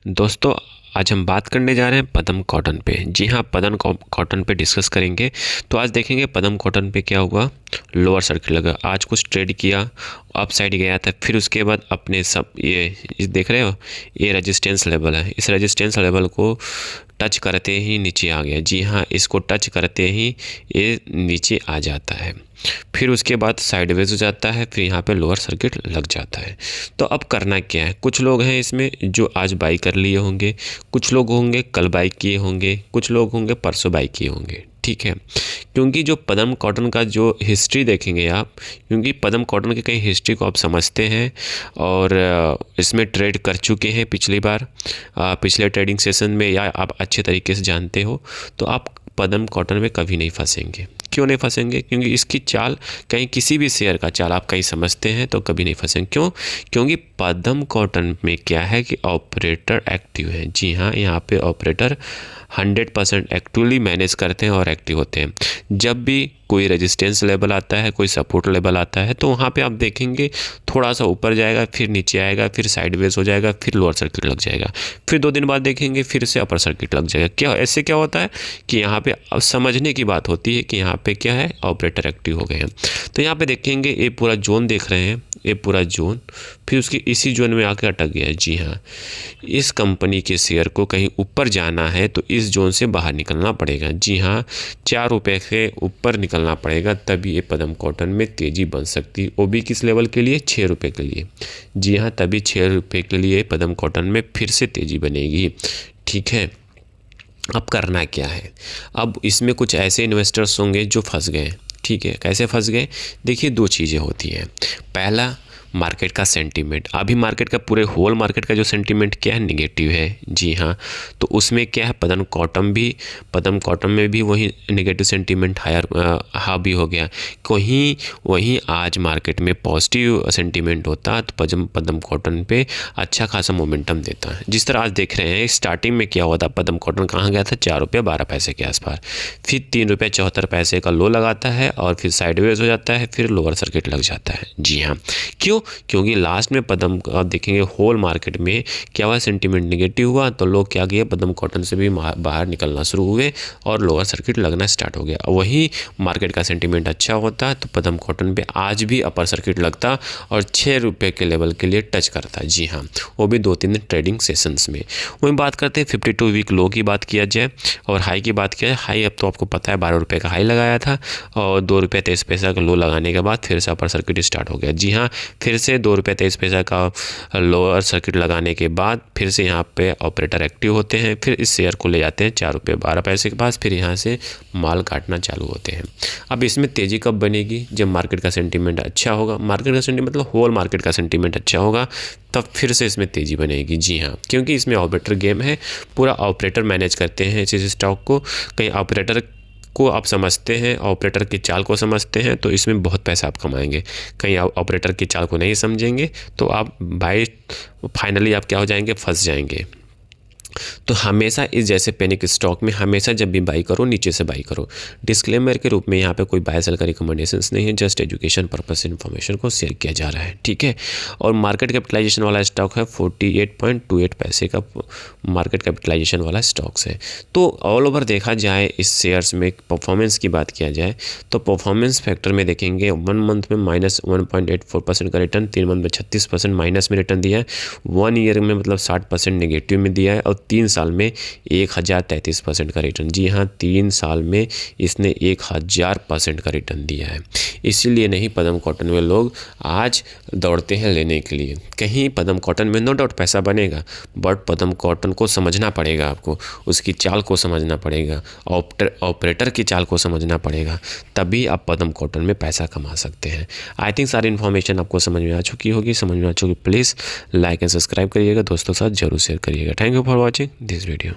दोस्तों, आज हम बात करने जा रहे हैं पदम कॉटन पे। जी हाँ, पदम कॉटन पे डिस्कस करेंगे। तो आज देखेंगे पदम कॉटन पे क्या हुआ। लोअर सर्किट लगा, आज कुछ ट्रेड किया, अप साइड गया था, फिर उसके बाद अपने सब ये देख रहे हो, ये रेजिस्टेंस लेवल है। इस रेजिस्टेंस लेवल को टच करते ही नीचे आ गया। जी हाँ, इसको टच करते ही ये नीचे आ जाता है, फिर उसके बाद साइडवेज हो जाता है, फिर यहाँ पे लोअर सर्किट लग जाता है। तो अब करना क्या है, कुछ लोग हैं इसमें जो आज बाई कर लिए होंगे, कुछ लोग होंगे कल बाई किए होंगे, कुछ लोग होंगे परसों बाई किए होंगे। ठीक है, क्योंकि जो पदम कॉटन का जो हिस्ट्री देखेंगे आप, क्योंकि पदम कॉटन की कई हिस्ट्री को आप समझते हैं और इसमें ट्रेड कर चुके हैं पिछली बार, पिछले ट्रेडिंग सेशन में, या आप अच्छे तरीके से जानते हो, तो आप पदम कॉटन में कभी नहीं फंसेंगे। क्यों नहीं फंसेंगे? क्योंकि इसकी चाल कहीं किसी भी शेयर का चाल आप कहीं समझते हैं तो कभी नहीं फंसेंगे। क्यों? क्योंकि पदम कॉटन में क्या है कि ऑपरेटर एक्टिव है। जी हाँ, यहाँ पे ऑपरेटर 100% एक्टिवली मैनेज करते हैं और एक्टिव होते हैं। जब भी कोई रेजिस्टेंस लेवल आता है, कोई सपोर्ट लेवल आता है, तो वहाँ पे आप देखेंगे थोड़ा सा ऊपर जाएगा, फिर नीचे आएगा, फिर साइडवेज हो जाएगा, फिर लोअर सर्किट लग जाएगा, फिर 2 दिन बाद देखेंगे फिर से अपर सर्किट लग जाएगा। क्या ऐसे क्या होता है कि यहाँ पे अब समझने की बात होती है कि यहाँ पे क्या है, ऑपरेटर एक्टिव हो गए हैं। तो यहाँ पे देखेंगे ये पूरा जोन देख रहे हैं, ये पूरा जोन, फिर उसकी इसी जोन में आके अटक गया है। जी हाँ, इस कंपनी के शेयर को कहीं ऊपर जाना है तो इस जोन से बाहर निकलना पड़ेगा। जी हाँ, 4 रुपये से ऊपर निकलना पड़ेगा, तभी ये पदम कॉटन में तेज़ी बन सकती है। वो भी किस लेवल के लिए? 6 रुपये के लिए। जी हाँ, तभी 6 रुपये के लिए पदम कॉटन में फिर से तेज़ी बनेगी। ठीक है, अब करना क्या है, अब इसमें कुछ ऐसे इन्वेस्टर्स होंगे जो फंस गए। ठीक है, कैसे फंस गए? देखिए, 2 चीज़ें होती हैं। पहला, मार्केट का सेंटीमेंट। अभी मार्केट का पूरे होल मार्केट का जो सेंटीमेंट क्या है, नेगेटिव है। जी हाँ, तो उसमें क्या है, पदम कॉटन में भी वही नेगेटिव सेंटीमेंट हावी हो गया। वहीं आज मार्केट में पॉजिटिव सेंटीमेंट होता तो पदम कॉटन पे अच्छा खासा मोमेंटम देता है। जिस तरह आज देख रहे हैं, स्टार्टिंग में क्या हुआ था, पदम कॉटन कहाँ गया था, 4 रुपये 12 पैसे के आसपास, फिर 3 रुपये 74 पैसे का लो लगाता है और फिर साइडवेज हो जाता है, फिर लोअर सर्किट लग जाता है। जी हाँ, क्यों? क्योंकि लास्ट में पदम आप देखेंगे होल मार्केट में क्या हुआ, सेंटीमेंट नेगेटिव हुआ, तो लोग क्या किए, पदम कॉटन से भी बाहर निकलना शुरू हुए और लोअर सर्किट लगना स्टार्ट हो गया। वही मार्केट का सेंटीमेंट अच्छा होता तो पदम कॉटन पे आज भी अपर सर्किट लगता और 6 रुपये के लेवल के लिए टच करता। जी हाँ, वो भी 2-3 ट्रेडिंग सेशंस में। वहीं बात करते हैं 52 वीक लो की बात किया जाए और हाई की बात किया जाए। हाई अब तो आपको पता है 12 रुपये का हाई लगाया था और 2 रुपये 23 पैसा का लो लगाने के बाद फिर से अपर सर्किट स्टार्ट हो गया। जी हाँ, फिर से 2 रुपये 23 पैसा का लोअर सर्किट लगाने के बाद फिर से यहाँ पे ऑपरेटर एक्टिव होते हैं, फिर इस शेयर को ले जाते हैं 4 रुपये 12 पैसे के पास, फिर यहाँ से माल काटना चालू होते हैं। अब इसमें तेज़ी कब बनेगी? जब मार्केट का सेंटीमेंट अच्छा होगा। मार्केट का सेंटीमेंट मतलब होल मार्केट का सेंटीमेंट अच्छा होगा, तब फिर से इसमें तेज़ी बनेगी। जी हाँ, क्योंकि इसमें ऑपरेटर गेम है, पूरा ऑपरेटर मैनेज करते हैं इस स्टॉक को। कहीं ऑपरेटर को आप समझते हैं, ऑपरेटर की चाल को समझते हैं, तो इसमें बहुत पैसा आप कमाएंगे। कहीं आप ऑपरेटर की चाल को नहीं समझेंगे तो आप फाइनली आप क्या हो जाएंगे, फंस जाएंगे। तो हमेशा इस जैसे पैनिक स्टॉक में हमेशा जब भी बाई करो, नीचे से बाई करो। डिस्क्लेमर के रूप में यहाँ पे कोई बाय सेल का रिकमेंडेशंस नहीं है, जस्ट एजुकेशन पर्पज से इन्फॉर्मेशन को शेयर किया जा रहा है। ठीक है, और मार्केट कैपिटलाइजेशन वाला स्टॉक है, 48.28 पैसे का मार्केट कैपिटलाइजेशन वाला स्टॉक्स है। तो ऑल ओवर देखा जाए, इस शेयर्स में परफॉर्मेंस की बात किया जाए तो परफॉर्मेंस फैक्टर में देखेंगे 1 मंथ में -1.84% का रिटर्न, 3 मंथ में 36% माइनस में रिटर्न दिया है, 1 ईयर में मतलब 60% नेगेटिव में दिया है और 3 साल में 1033% का रिटर्न। जी हाँ, 3 साल में इसने 1000% का रिटर्न दिया है। इसीलिए नहीं पदम कॉटन में लोग आज दौड़ते हैं लेने के लिए। कहीं पदम कॉटन में नो डाउट पैसा बनेगा, बट पदम कॉटन को समझना पड़ेगा, आपको उसकी चाल को समझना पड़ेगा, ऑपरेटर की चाल को समझना पड़ेगा, तभी आप पदम कॉटन में पैसा कमा सकते हैं। आई थिंक सारी इन्फॉर्मेशन आपको समझ में आ चुकी होगी। समझ में आ चुकी, प्लीज़ लाइक एंड सब्सक्राइब करिएगा, दोस्तों के साथ जरूर शेयर करिएगा। Thank you for watching this video.